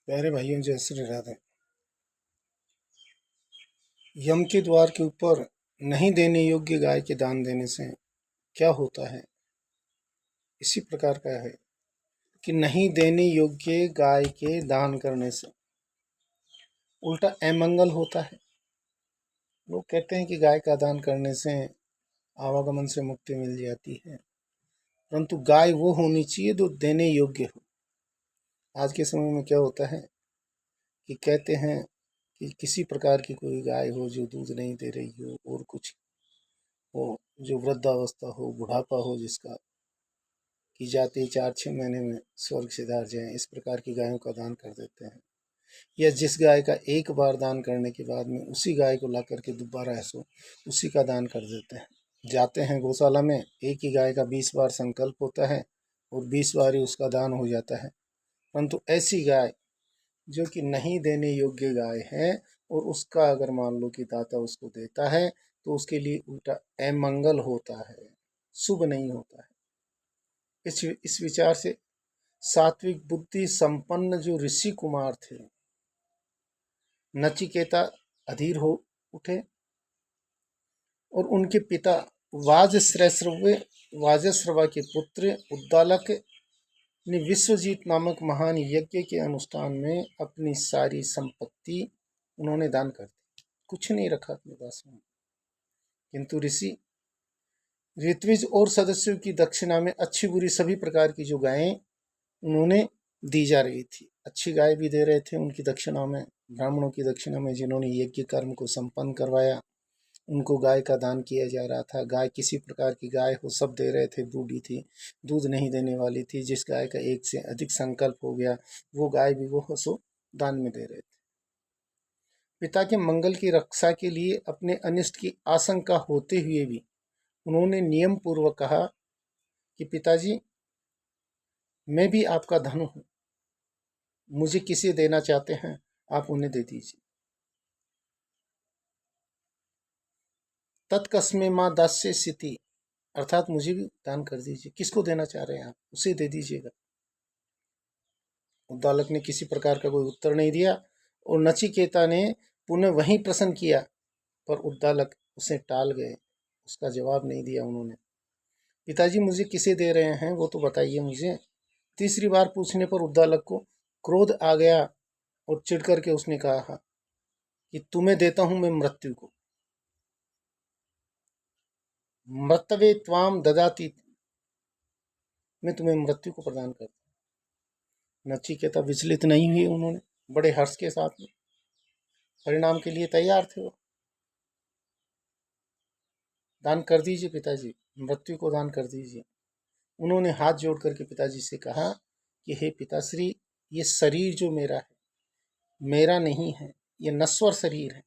प्यारे भाइयों, जय श्री राधे। यम के द्वार के ऊपर नहीं देने योग्य गाय के दान देने से क्या होता है, इसी प्रकार का है कि नहीं देने योग्य गाय के दान करने से उल्टा अमंगल होता है। लोग कहते हैं कि गाय का दान करने से आवागमन से मुक्ति मिल जाती है, परंतु गाय वो होनी चाहिए जो देने योग्य हो। आज के समय में क्या होता है कि कहते हैं कि किसी प्रकार की कोई गाय हो जो दूध नहीं दे रही हो और कुछ हो, जो वृद्धावस्था हो, बुढ़ापा हो, जिसका कि जाते 4-6 महीने में स्वर्ग सिधार जाए, इस प्रकार की गायों का दान कर देते हैं। या जिस गाय का एक बार दान करने के बाद में उसी गाय को ला करके दोबारा ऐसो उसी का दान कर देते हैं। जाते हैं गौशाला में, एक ही गाय का 20 बार संकल्प होता है और 20 बार ही उसका दान हो जाता है, परंतु ऐसी गाय जो कि नहीं देने योग्य गाय है और उसका अगर मान लो कि दाता उसको देता है तो उसके लिए उल्टा अमंगल होता है, शुभ नहीं होता है। इस विचार से सात्विक बुद्धि संपन्न जो ऋषि कुमार थे, नचिकेता अधीर हो उठे और उनके पिता वाजश्रवा के पुत्र उद्दालक ने विश्वजीत नामक महान यज्ञ के अनुष्ठान में अपनी सारी संपत्ति उन्होंने दान कर दी, कुछ नहीं रखा अपने पास में। किंतु ऋषि ऋत्विज और सदस्यों की दक्षिणा में अच्छी बुरी सभी प्रकार की जो गायें उन्होंने दी जा रही थी, अच्छी गाय भी दे रहे थे उनकी दक्षिणा में, ब्राह्मणों की दक्षिणा में जिन्होंने यज्ञ कर्म को संपन्न करवाया उनको गाय का दान किया जा रहा था। गाय किसी प्रकार की गाय हो, सब दे रहे थे। बूढ़ी थी, दूध नहीं देने वाली थी, जिस गाय का एक से अधिक संकल्प हो गया वो गाय भी वो हसो दान में दे रहे थे। पिता के मंगल की रक्षा के लिए अपने अनिष्ट की आशंका होते हुए भी उन्होंने नियम पूर्वक कहा कि पिताजी, मैं भी आपका धन हूं, मुझे किसे देना चाहते हैं आप उन्हें दे दीजिए। तत्कस्मे माँ दास्य स्थिति, अर्थात मुझे भी दान कर दीजिए, किसको देना चाह रहे हैं आप उसे दे दीजिएगा। उद्दालक ने किसी प्रकार का कोई उत्तर नहीं दिया और नचिकेता ने पुनः वहीं प्रश्न किया, पर उद्दालक उसे टाल गए, उसका जवाब नहीं दिया उन्होंने। पिताजी, मुझे किसे दे रहे हैं वो तो बताइए मुझे। तीसरी बार पूछने पर उद्दालक को क्रोध आ गया और चिढ़ करके उसने कहा कि तुम्हें देता हूं मैं मृत्यु को, मृतवे त्वाम ददाती, मैं तुम्हें मृत्यु को प्रदान करता हूं। नचिकेता विचलित नहीं हुए, उन्होंने बड़े हर्ष के साथ में परिणाम के लिए तैयार थे। वो दान कर दीजिए पिताजी, मृत्यु को दान कर दीजिए। उन्होंने हाथ जोड़ करके पिताजी से कहा कि हे पिताश्री, ये शरीर जो मेरा है मेरा नहीं है, ये नश्वर शरीर है,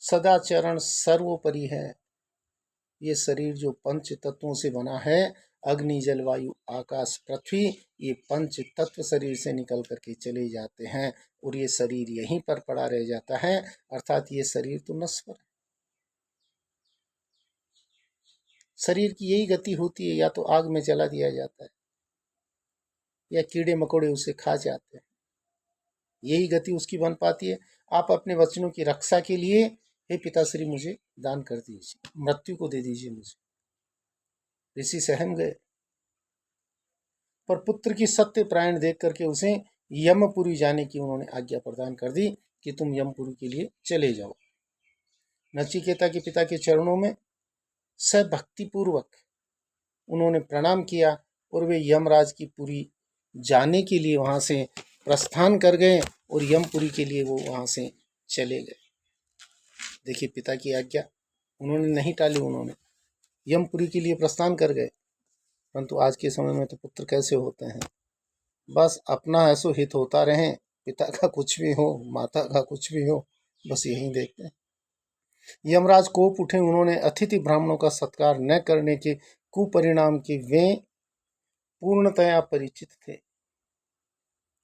सदाचरण सर्वोपरि है। ये शरीर जो पंच तत्वों से बना है, अग्नि जल वायु आकाश पृथ्वी, ये पंच तत्व शरीर से निकल करके चले जाते हैं और ये शरीर यहीं पर पड़ा रह जाता है, अर्थात ये शरीर तो नश्वर है। शरीर की यही गति होती है, या तो आग में जला दिया जाता है या कीड़े मकोड़े उसे खा जाते हैं, यही गति उसकी बन पाती है। आप अपने वचनों की रक्षा के लिए हे पिताश्री मुझे दान कर दीजिए, मृत्यु को दे दीजिए मुझे। ऋषि सहम गए, पर पुत्र की सत्य प्रायण देख करके उसे यमपुरी जाने की उन्होंने आज्ञा प्रदान कर दी कि तुम यमपुरी के लिए चले जाओ। नचिकेता के पिता के चरणों में सभक्ति पूर्वक उन्होंने प्रणाम किया और वे यमराज की पुरी जाने के लिए वहां से प्रस्थान कर गए और यमपुरी के लिए वो वहां से चले गए। देखिए, पिता की आज्ञा उन्होंने नहीं टाली, उन्होंने यमपुरी के लिए प्रस्थान कर गए। परंतु आज के समय में तो पुत्र कैसे होते हैं, बस अपना ऐसो हित होता रहे, पिता का कुछ भी हो, माता का कुछ भी हो, बस यही देखते हैं। यमराज कोप उठे, उन्होंने अतिथि ब्राह्मणों का सत्कार न करने के कुपरिणाम के वे पूर्णतया परिचित थे।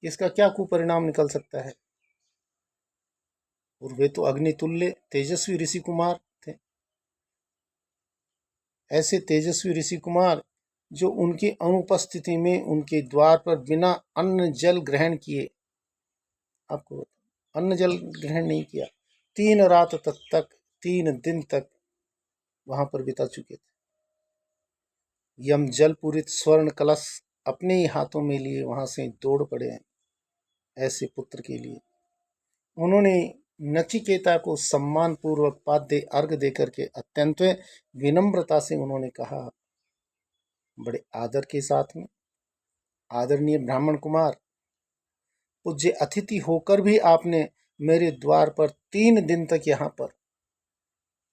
इसका क्या कुपरिणाम निकल सकता है, और वे तो अग्नितुल्य तेजस्वी ऋषि कुमार थे। ऐसे तेजस्वी ऋषि कुमार जो उनकी अनुपस्थिति में उनके द्वार पर बिना अन्न जल ग्रहण किए आपको अन्न जल ग्रहण नहीं किया, 3 रात तक 3 दिन तक वहां पर बिता चुके थे। यम जल पूरित स्वर्ण कलश अपने ही हाथों में लिए वहां से दौड़ पड़े हैं ऐसे पुत्र के लिए। उन्होंने नचिकेता को सम्मान पूर्वक पाद्य अर्घ देकर के अत्यंत विनम्रता से उन्होंने कहा, बड़े आदर के साथ में, आदरणीय ब्राह्मण कुमार, पूज्य अतिथि होकर भी आपने मेरे द्वार पर 3 दिन तक यहाँ पर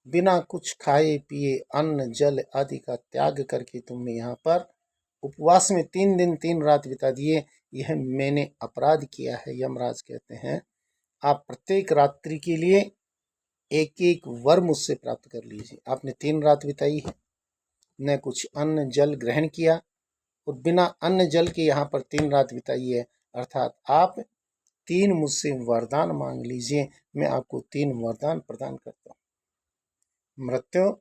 बिना कुछ खाए पिए अन्न जल आदि का त्याग करके तुमने यहाँ पर उपवास में 3 दिन 3 रात बिता दिए। यह मैंने अपराध किया है। यमराज कहते हैं, आप प्रत्येक रात्रि के लिए एक एक वर मुझसे प्राप्त कर लीजिए। आपने 3 रात बिताई है, न कुछ अन्न जल ग्रहण किया और बिना अन्न जल के यहाँ पर 3 रात बिताई है, अर्थात आप 3 मुझसे वरदान मांग लीजिए, मैं आपको 3 वरदान प्रदान करता हूँ। मृत्यु,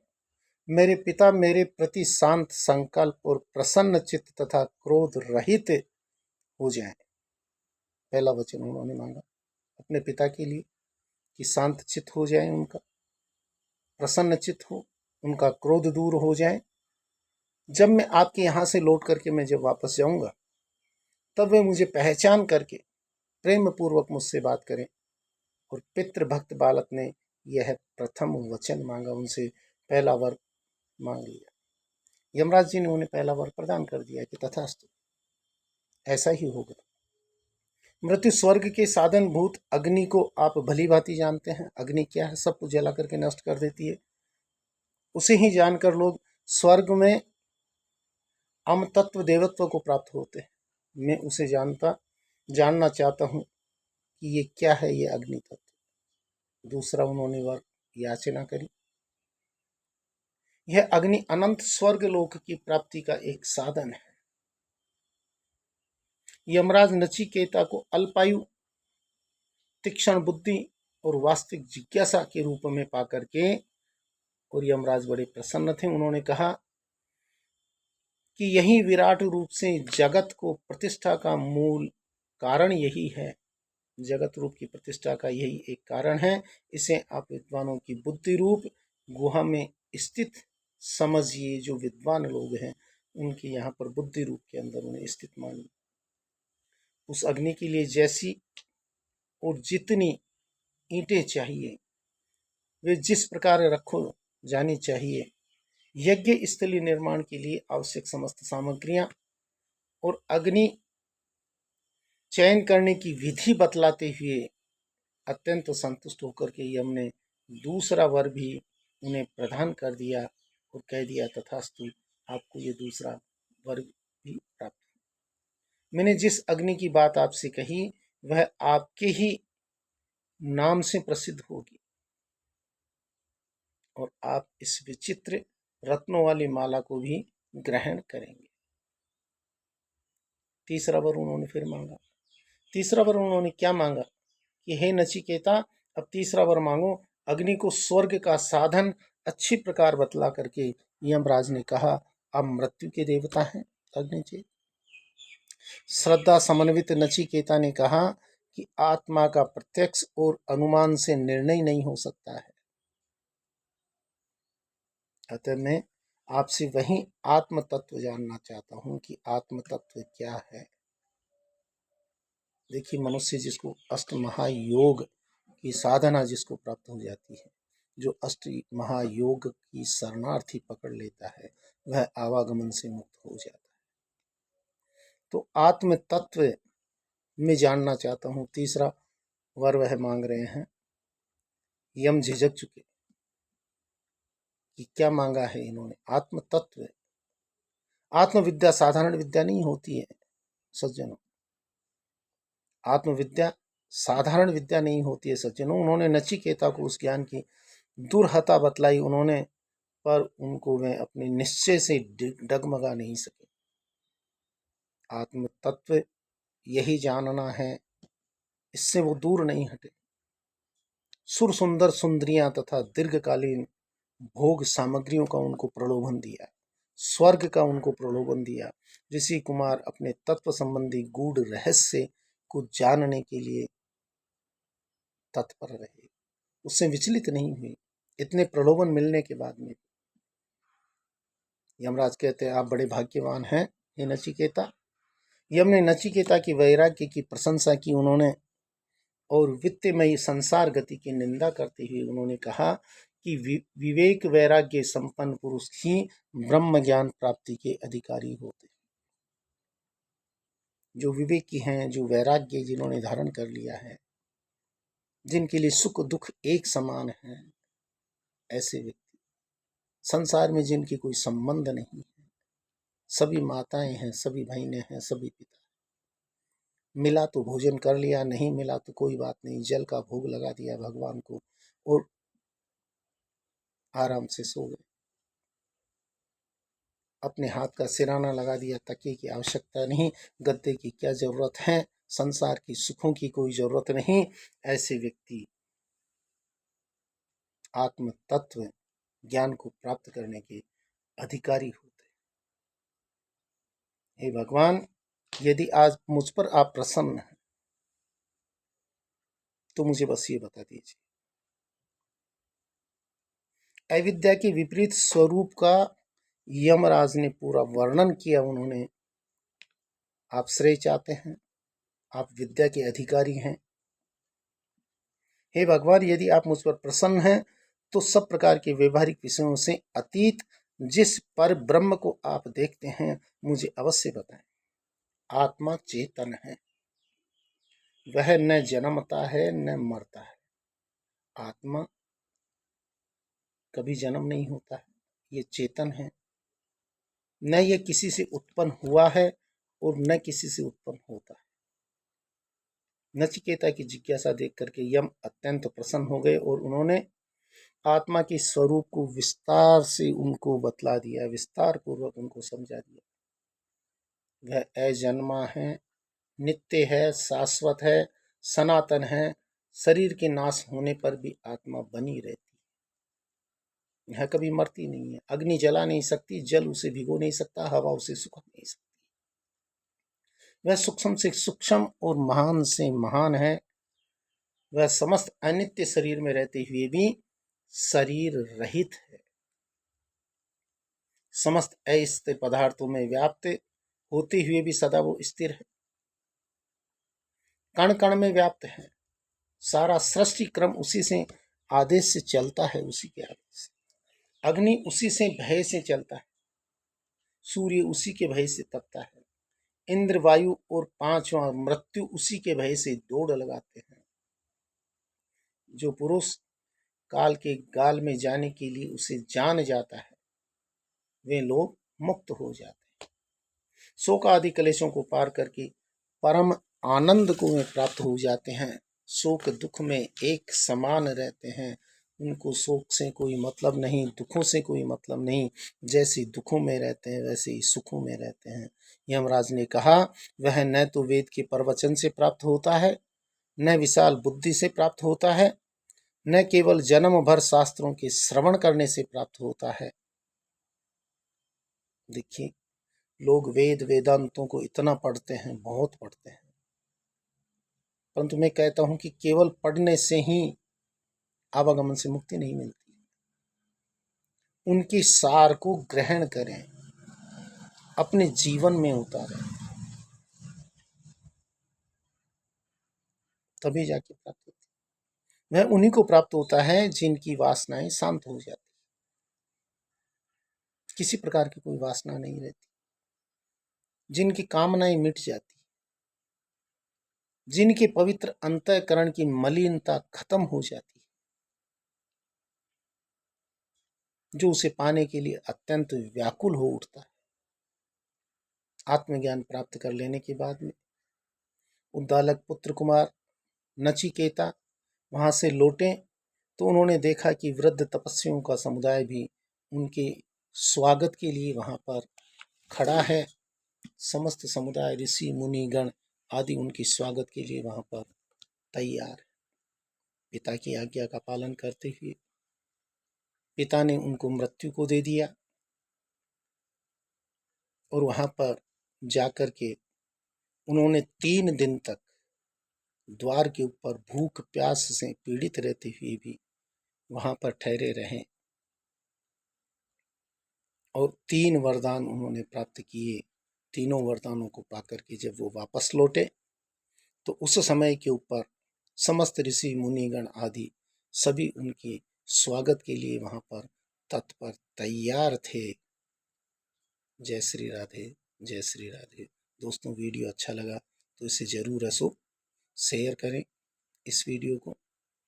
मेरे पिता मेरे प्रति शांत संकल्प और प्रसन्न चित्त तथा क्रोध रहित हो जाएं। पहला वचन उन्होंने मांगा अपने पिता के लिए कि शांत चित्त हो जाए, उनका प्रसन्न चित्त हो, उनका क्रोध दूर हो जाए। जब मैं आपके यहाँ से लौट करके मैं जब वापस जाऊंगा, तब वे मुझे पहचान करके प्रेम पूर्वक मुझसे बात करें। और पितृभक्त बालक ने यह प्रथम वचन मांगा, उनसे पहला वर मांग लिया। यमराज जी ने उन्हें पहला वर प्रदान कर दिया कि तथास्तु, ऐसा ही होगा। मृत्यु, स्वर्ग के साधन भूत अग्नि को आप भली भांति जानते हैं। अग्नि क्या है? सब कुछ जला करके नष्ट कर देती है। उसे ही जानकर लोग स्वर्ग में अम तत्व देवत्व को प्राप्त होते हैं। मैं उसे जानना चाहता हूँ कि ये क्या है, ये अग्नि तत्व। दूसरा उन्होंने वर याचना करी। यह अग्नि अनंत स्वर्ग लोक की प्राप्ति का एक साधन है। यमराज नचिकेता को अल्पायु, तीक्ष्ण बुद्धि और वास्तविक जिज्ञासा के रूप में पाकर के, और यमराज बड़े प्रसन्न थे। उन्होंने कहा कि यही विराट रूप से जगत को प्रतिष्ठा का मूल कारण यही है। जगत रूप की प्रतिष्ठा का यही एक कारण है। इसे आप विद्वानों की बुद्धि रूप गुहा में स्थित समझिए। जो विद्वान लोग हैं उनके यहाँ पर बुद्धि रूप के अंदर उन्हें स्थित मानिए। उस अग्नि के लिए जैसी और जितनी ईंटें चाहिए वे जिस प्रकार रखो जानी चाहिए। यज्ञ स्थली निर्माण के लिए आवश्यक समस्त सामग्रियां और अग्नि चयन करने की विधि बतलाते हुए अत्यंत संतुष्ट होकर के यम ने दूसरा वर भी उन्हें प्रदान कर दिया और कह दिया, तथास्तु, आपको ये दूसरा वर भी प्राप्त। मैंने जिस अग्नि की बात आपसे कही वह आपके ही नाम से प्रसिद्ध होगी और आप इस विचित्र रत्नों वाली माला को भी ग्रहण करेंगे। तीसरा वर उन्होंने फिर मांगा। तीसरा वर उन्होंने क्या मांगा कि हे नचिकेता, अब तीसरा वर मांगो। अग्नि को स्वर्ग का साधन अच्छी प्रकार बतला करके यमराज ने कहा, आप मृत्यु के देवता हैं अग्नि जी। श्रद्धा समन्वित नचिकेता ने कहा कि आत्मा का प्रत्यक्ष और अनुमान से निर्णय नहीं हो सकता है, अतः मैं आपसे वही आत्म तत्व जानना चाहता हूं कि आत्म तत्व क्या है। देखिए, मनुष्य जिसको अष्ट महायोग की साधना जिसको प्राप्त हो जाती है, जो अष्ट महायोग की शरणार्थी पकड़ लेता है, वह आवागमन से मुक्त हो जाता है। तो आत्म तत्व में जानना चाहता हूँ। तीसरा वर वह मांग रहे हैं। यम झिझक चुके कि क्या मांगा है इन्होंने। आत्म तत्व, आत्मविद्या साधारण विद्या नहीं होती है सज्जनों। आत्मविद्या साधारण विद्या नहीं होती है सज्जनों। उन्होंने नचिकेता को उस ज्ञान की दुर्हता बतलाई उन्होंने, पर उनको वे अपने निश्चय से डगमगा नहीं सके। आत्म तत्व यही जानना है, इससे वो दूर नहीं हटे। सुर सुंदर सुंदरियां तथा दीर्घकालीन भोग सामग्रियों का उनको प्रलोभन दिया, स्वर्ग का उनको प्रलोभन दिया। ऋषि कुमार अपने तत्व संबंधी गूढ़ रहस्य को जानने के लिए तत्पर रहे, उससे विचलित नहीं हुए। इतने प्रलोभन मिलने के बाद में यमराज कहते हैं आप बड़े भाग्यवान हैं हे नचिकेता। यम ने नचिकेता की वैराग्य की प्रशंसा की उन्होंने, और वित्तमयी संसार गति की निंदा करते हुए उन्होंने कहा कि विवेक वैराग्य संपन्न पुरुष ही ब्रह्म ज्ञान प्राप्ति के अधिकारी होते हैं। जो विवेकी हैं, जो वैराग्य जिन्होंने धारण कर लिया है, जिनके लिए सुख दुख एक समान है, ऐसे व्यक्ति, संसार में जिनकी कोई संबंध नहीं है, सभी माताएं हैं, सभी बहनें हैं, सभी पिता, मिला तो भोजन कर लिया, नहीं मिला तो कोई बात नहीं, जल का भोग लगा दिया भगवान को और आराम से सो गए। अपने हाथ का सिराना लगा दिया, तकिए की आवश्यकता नहीं, गद्दे की क्या जरूरत है, संसार की सुखों की कोई जरूरत नहीं। ऐसे व्यक्ति आत्म तत्व ज्ञान को प्राप्त करने के अधिकारी होते हैं। हे भगवान, यदि आज मुझ पर आप प्रसन्न हैं तो मुझे बस ये बता दीजिए, अविद्या के विपरीत स्वरूप का यमराज ने पूरा वर्णन किया। उन्होंने, आप श्रेय चाहते हैं, आप विद्या के अधिकारी हैं। हे भगवान, यदि आप मुझ पर प्रसन्न हैं तो सब प्रकार के व्यवहारिक विषयों से अतीत जिस पर ब्रह्म को आप देखते हैं मुझे अवश्य बताएं। आत्मा चेतन है, वह न जन्मता है न मरता है। आत्मा कभी जन्म नहीं होता है, ये चेतन है, न ये किसी से उत्पन्न हुआ है और न किसी से उत्पन्न होता है। नचिकेता की जिज्ञासा देख करके यम अत्यंत प्रसन्न हो गए और उन्होंने आत्मा के स्वरूप को विस्तार से उनको बतला दिया, विस्तार पूर्वक उनको समझा दिया। वह अजन्मा है, नित्य है, शाश्वत है, सनातन है, शरीर के नाश होने पर भी आत्मा बनी रहती है, यह कभी मरती नहीं है। अग्नि जला नहीं सकती, जल उसे भिगो नहीं सकता, हवा उसे सुखा नहीं सकती। वह सूक्ष्म से सूक्ष्म और महान से महान है। वह समस्त अनित्य शरीर में रहते हुए भी शरीर रहित है, समस्त अस्थिर पदार्थों में व्याप्त होते हुए भी सदा वो स्थिर है, कण कण में व्याप्त है। सारा सृष्टि क्रम उसी से आदेश से चलता है, उसी के आदेश से। अग्नि उसी से भय से चलता है, सूर्य उसी के भय से तपता है, इंद्र वायु और पांचवा मृत्यु उसी के भय से दौड़ लगाते हैं। जो पुरुष काल के गाल में जाने के लिए उसे जान जाता है, वे लोग मुक्त हो जाते हैं। शोक आदि कलेशों को पार करके परम आनंद को वे प्राप्त हो जाते हैं। शोक दुख में एक समान रहते हैं, उनको शोक से कोई मतलब नहीं, दुखों से कोई मतलब नहीं। जैसे दुखों में रहते हैं वैसे ही सुखों में रहते हैं। यमराज ने कहा, वह न तो वेद के प्रवचन से प्राप्त होता है, न विशाल बुद्धि से प्राप्त होता है, न केवल जन्म भर शास्त्रों के श्रवण करने से प्राप्त होता है। देखिए, लोग वेद वेदांतों को इतना पढ़ते हैं, बहुत पढ़ते हैं, परंतु मैं कहता हूं कि केवल पढ़ने से ही आवागमन से मुक्ति नहीं मिलती। उनके सार को ग्रहण करें, अपने जीवन में उतारें, तभी जाके प्राप्त होती है। वह उन्हीं को प्राप्त होता है जिनकी वासनाएं शांत हो जाती, किसी प्रकार की कोई वासना नहीं रहती, जिनकी कामनाएं मिट जाती, जिनके पवित्र अंतःकरण की मलिनता खत्म हो जाती, जो उसे पाने के लिए अत्यंत व्याकुल हो उठता है। आत्मज्ञान प्राप्त कर लेने के बाद में उद्दालक पुत्र कुमार नचिकेता वहां से लौटे तो उन्होंने देखा कि वृद्ध तपस्वियों का समुदाय भी उनके स्वागत के लिए वहां पर खड़ा है। समस्त समुदाय, ऋषि मुनि गण आदि उनके स्वागत के लिए वहां पर तैयार है। पिता की आज्ञा का पालन करते हुए पिता ने उनको मृत्यु को दे दिया और वहां पर जाकर के उन्होंने 3 दिन तक द्वार के ऊपर भूख प्यास से पीड़ित रहते हुए भी वहां पर ठहरे रहे और 3 वरदान उन्होंने प्राप्त किए। तीनों वरदानों को पाकर के जब वो वापस लौटे तो उस समय के ऊपर समस्त ऋषि मुनिगण आदि सभी उनके स्वागत के लिए वहां पर तत्पर तैयार थे। जय श्री राधे, जय श्री राधे। दोस्तों, वीडियो अच्छा लगा तो इसे जरूर शेयर करें, इस वीडियो को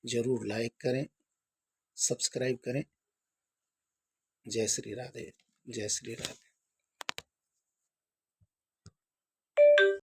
जरूर लाइक करें, सब्सक्राइब करें। जय श्री राधे, जय श्री राधे।